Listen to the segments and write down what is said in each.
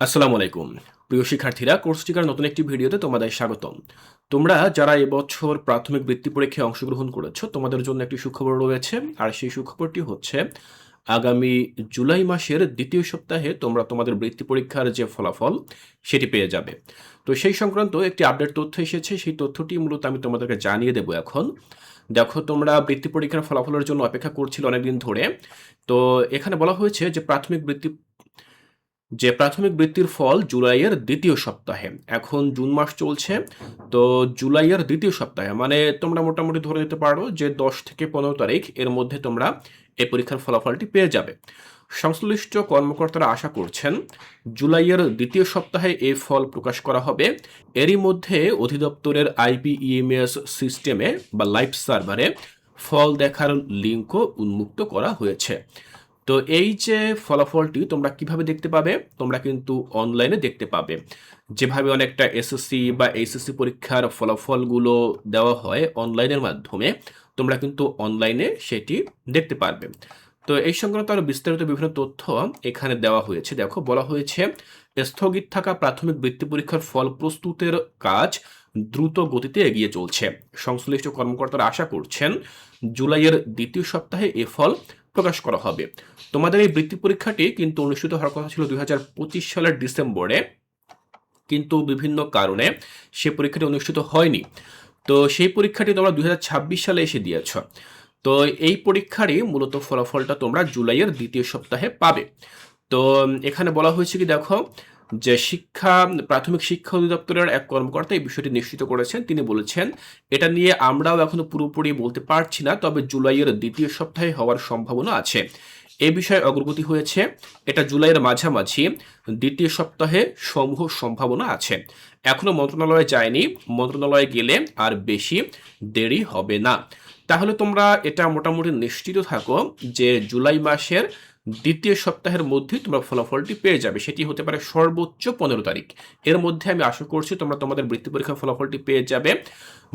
আসসালামু আলাইকুম। প্রিয় শিক্ষার্থীরা, কোর্স টিকার নতুন একটি ভিডিওতে তোমাদের স্বাগতম। তোমরা যারা এবছর প্রাথমিক বৃত্তি পরীক্ষায় অংশগ্রহণ করেছো, তোমাদের জন্য একটি সুখবর রয়েছে। আর সেই সুখবরটি হচ্ছে আগামী জুলাই মাসের ২য় সপ্তাহে তোমরা তোমাদের বৃত্তি পরীক্ষার যে ফলাফল সেটি পেয়ে যাবে। তো সেই সংক্রান্ত একটি আপডেট তথ্য এসেছে, সেই তথ্যটি মূলত আমি তোমাদেরকে জানিয়ে দেব এখন। দেখো, তোমরা বৃত্তি পরীক্ষার ফলাফলের জন্য অপেক্ষা করছিলে অনেকদিন ধরে। তো এখানে বলা হয়েছে প্রাথমিক বৃত্তির ফল জুলাইয়ের ২য় সপ্তাহে। এখন জুন মাস চলছে, তো জুলাইয়ের ২য় সপ্তাহে মানে তোমরা মোটামুটি ধরে নিতে পারো যে ১০ থেকে ১৫ তারিখ এর মধ্যে তোমরা এই পরীক্ষার ফলাফলটি পেয়ে যাবে। সংশ্লিষ্ট কর্মকর্তারা আশা করছেন জুলাইয়ের ২য় সপ্তাহে এই ফল প্রকাশ করা হবে। এরই মধ্যে অধিদপ্তরের আইপিইএমএস সিস্টেমে বা লাইভ সার্ভারে ফল দেখার লিঙ্কও উন্মুক্ত করা হয়েছে। তো এই যে ফলাফলটি তোমরা কিভাবে দেখতে পাবে? তোমরা কিন্তু অনলাইনে দেখতে পাবে। যেভাবে অনেকটা এসএসসি বা এইচএসসি পরীক্ষার ফলাফলগুলো দেওয়া হয় অনলাইনের মাধ্যমে, তোমরা কিন্তু অনলাইনে সেটি দেখতে পারবে। তো এই সংক্রান্ত আরো বিস্তারিত বিভিন্ন তথ্য এখানে দেওয়া হয়েছে। দেখো, বলা হয়েছে স্থগিত থাকা প্রাথমিক বৃত্তি পরীক্ষার ফল প্রস্তুতের কাজ দ্রুত গতিতে এগিয়ে চলছে। সংশ্লিষ্ট কর্মকর্তারা আশা করছেন জুলাইয়ের ২য় সপ্তাহে এ ফল প্রকাশ করা হবে। তোমাদের এই বৃত্তি পরীক্ষাটি কিন্তু অনুষ্ঠিত হওয়ার কথা ছিল ২০২৫ সালের ডিসেম্বরে, কিন্তু বিভিন্ন কারণে সে পরীক্ষাটি অনুষ্ঠিত হয়নি। তো সেই পরীক্ষাটি তোমরা ২০২৬ সালে এসে দিয়েছ। তো এই পরীক্ষারই মূলত ফলাফলটা তোমরা জুলাইয়ের ২য় সপ্তাহে পাবে। তো এখানে বলা হয়েছে কি, দেখো, যে প্রাথমিক শিক্ষা অধিদপ্তরের এক কর্মকর্তা এই বিষয়টি নিশ্চিত করেছেন। তিনি বলেছেন, এটা নিয়ে আমরাও এখনো পুরোপুরি বলতে পারছি না, তবে জুলাইয়ের ২য় সপ্তাহে হওয়ার সম্ভাবনা আছে। এ বিষয়ে অগ্রগতি হয়েছে। এটা জুলাইয়ের মাঝামাঝি ২য় সপ্তাহে সমূহ সম্ভাবনা আছে। এখনো মন্ত্রণালয়ে যায়নি, মন্ত্রণালয়ে গেলে আর বেশি দেরি হবে না। তাহলে তোমরা এটা মোটামুটি নিশ্চিত থাকো যে জুলাই মাসের ২য় সপ্তাহের মধ্যেই তোমরা ফলাফলটি পেয়ে যাবে। সেটি হতে পারে সর্বোচ্চ ১৫ তারিখ। এর মধ্যে আমি আশা করছি তোমরা তোমাদের বৃত্তি পরীক্ষার ফলাফলটি পেয়ে যাবে।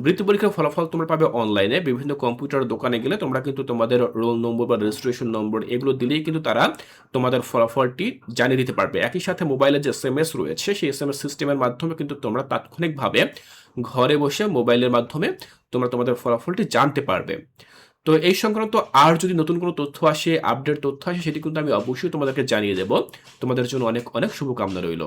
বৃত্তি পরীক্ষার ফলাফল তোমরা পাবে অনলাইনে। বিভিন্ন কম্পিউটার দোকানে গেলে তোমরা কিন্তু তোমাদের রোল নম্বর বা রেজিস্ট্রেশন নম্বর এগুলো দিলেই কিন্তু তারা তোমাদের ফলাফলটি জানিয়ে দিতে পারবে। একই সাথে মোবাইলে যে এসএমএস রয়েছে, সেই এসএমএস সিস্টেমের মাধ্যমে কিন্তু তোমরা তাৎক্ষণিকভাবে ঘরে বসে মোবাইলের মাধ্যমে তোমরা তোমাদের ফলাফলটি জানতে পারবে। তো এই সংক্রান্ত আর যদি নতুন কোনো তথ্য আসে, আপডেট তথ্য আসে, সেটি কিন্তু আমি অবশ্যই তোমাদেরকে জানিয়ে দেব। তোমাদের জন্য অনেক অনেক শুভকামনা রইল।